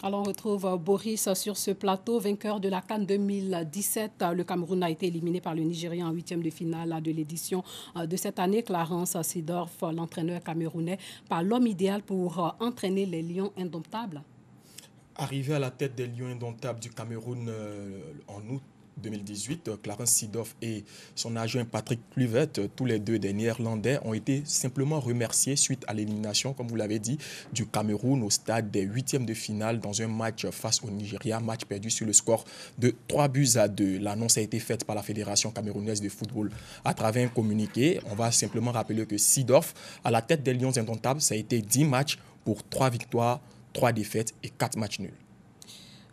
Alors, on retrouve Boris sur ce plateau, vainqueur de la CAN 2017. Le Cameroun a été éliminé par le Nigeria en huitième de finale de l'édition de cette année. Clarence Seedorf, l'entraîneur camerounais, par l'homme idéal pour entraîner les Lions indomptables. Arrivé à la tête des Lions indomptables du Cameroun en août 2018, Clarence Seedorf et son adjoint Patrick Kluivert, tous les deux des Néerlandais, ont été simplement remerciés suite à l'élimination, comme vous l'avez dit, du Cameroun au stade des huitièmes de finale dans un match face au Nigeria, match perdu sur le score de 3-2. L'annonce a été faite par la Fédération camerounaise de football à travers un communiqué. On va simplement rappeler que Seedorf, à la tête des Lions indomptables, ça a été 10 matchs pour 3 victoires, 3 défaites et 4 matchs nuls.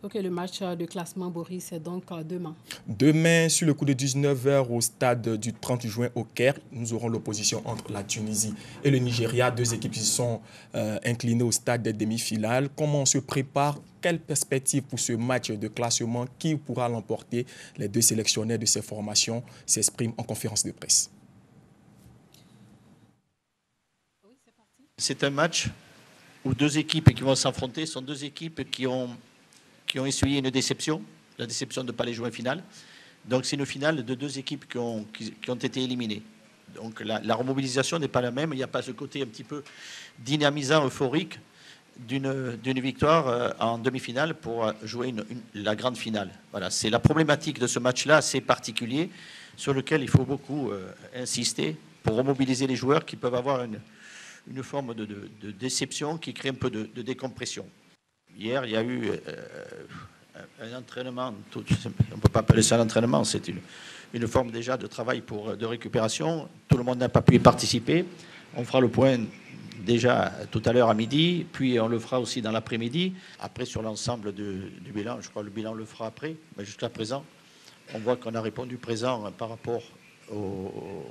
Ok, le match de classement, Boris, c'est donc demain. Demain, sur le coup de 19h au stade du 30 juin au Caire, nous aurons l'opposition entre la Tunisie et le Nigeria, deux équipes qui sont inclinées au stade des demi-finales. Comment on se prépare? Quelle perspective pour ce match de classement? Qui pourra l'emporter? Les deux sélectionneurs de ces formations s'expriment en conférence de presse. C'est un match où deux équipes qui vont s'affronter sont deux équipes qui ont essuyé une déception, la déception de ne pas les jouer en finale. Donc c'est une finale de deux équipes qui ont été éliminées. Donc la remobilisation n'est pas la même, il n'y a pas ce côté un petit peu dynamisant, euphorique d'une victoire en demi-finale pour jouer la grande finale. Voilà, c'est la problématique de ce match-là, assez particulier, sur lequel il faut beaucoup insister pour remobiliser les joueurs qui peuvent avoir une forme de déception qui crée un peu de décompression. Hier, il y a eu un entraînement, on ne peut pas appeler ça un entraînement, c'est une forme déjà de travail de récupération. Tout le monde n'a pas pu y participer. On fera le point déjà tout à l'heure à midi, puis on le fera aussi dans l'après-midi. Après, sur l'ensemble du bilan, je crois que le bilan on le fera après, mais jusqu'à présent, on voit qu'on a répondu présent par rapport au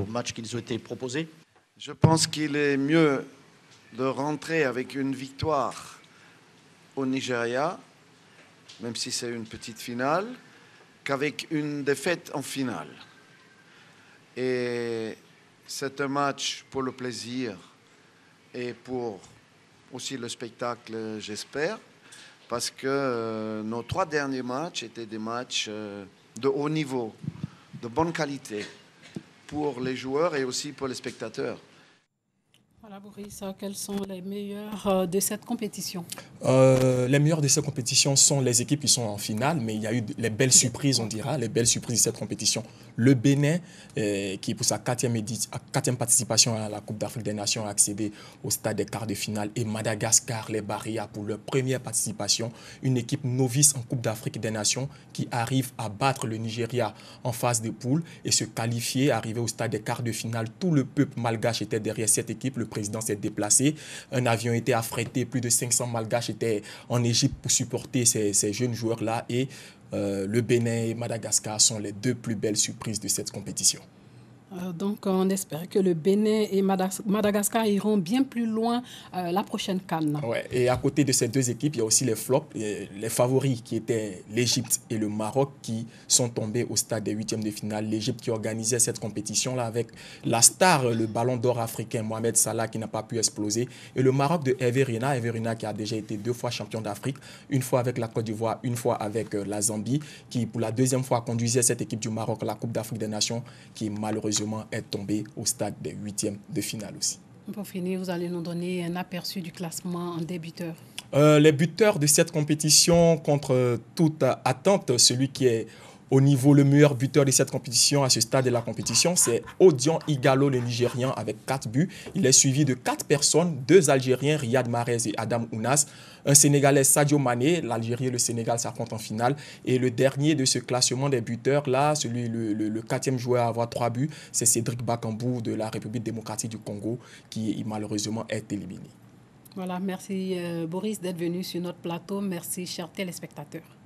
match qui nous a été proposé. Je pense qu'il est mieux de rentrer avec une victoire au Nigeria, même si c'est une petite finale, qu'avec une défaite en finale. Et c'est un match pour le plaisir et pour aussi le spectacle, j'espère, parce que nos 3 derniers matchs étaient des matchs de haut niveau, de bonne qualité, pour les joueurs et aussi pour les spectateurs. Voilà, Boris, quels sont les meilleurs de cette compétition? Les meilleurs de cette compétition sont les équipes qui sont en finale, mais il y a eu les belles surprises, on dira, les belles surprises de cette compétition. Le Bénin, qui pour sa 4e participation à la Coupe d'Afrique des Nations a accédé au stade des quarts de finale, et Madagascar, les Barrières, pour leur première participation, une équipe novice en Coupe d'Afrique des Nations qui arrive à battre le Nigeria en phase de poule et se qualifier, arriver au stade des quarts de finale. Tout le peuple malgache était derrière cette équipe. Le président s'est déplacé. Un avion était affrété. Plus de 500 malgaches étaient en Égypte pour supporter ces jeunes joueurs-là. Et le Bénin et Madagascar sont les 2 plus belles surprises de cette compétition. Donc, on espère que le Bénin et Madagascar iront bien plus loin la prochaine CAN. Ouais, et à côté de ces 2 équipes, il y a aussi les flops, les favoris qui étaient l'Égypte et le Maroc qui sont tombés au stade des 8e de finale. L'Égypte qui organisait cette compétition-là avec la star, le ballon d'or africain, Mohamed Salah, qui n'a pas pu exploser. Et le Maroc de Hervé Renard qui a déjà été 2 fois champion d'Afrique, une fois avec la Côte d'Ivoire, une fois avec la Zambie, qui pour la 2e fois conduisait cette équipe du Maroc à la Coupe d'Afrique des Nations, qui malheureusement est tombé au stade des 8e de finale aussi. Pour finir, vous allez nous donner un aperçu du classement des buteurs. Les buteurs de cette compétition, contre toute attente, celui qui est au niveau le meilleur buteur de cette compétition à ce stade de la compétition, c'est Odion Ighalo, le Nigérian, avec 4 buts. Il est suivi de 4 personnes, 2 Algériens, Riyad Mahrez et Adam Ounas. Un Sénégalais, Sadio Mané. L'Algérie et le Sénégal s'affrontent en finale. Et le dernier de ce classement des buteurs, là, le 4e joueur à avoir 3 buts, c'est Cédric Bakambu de la République démocratique du Congo, qui malheureusement est éliminé. Voilà, merci Boris d'être venu sur notre plateau. Merci, chers téléspectateurs.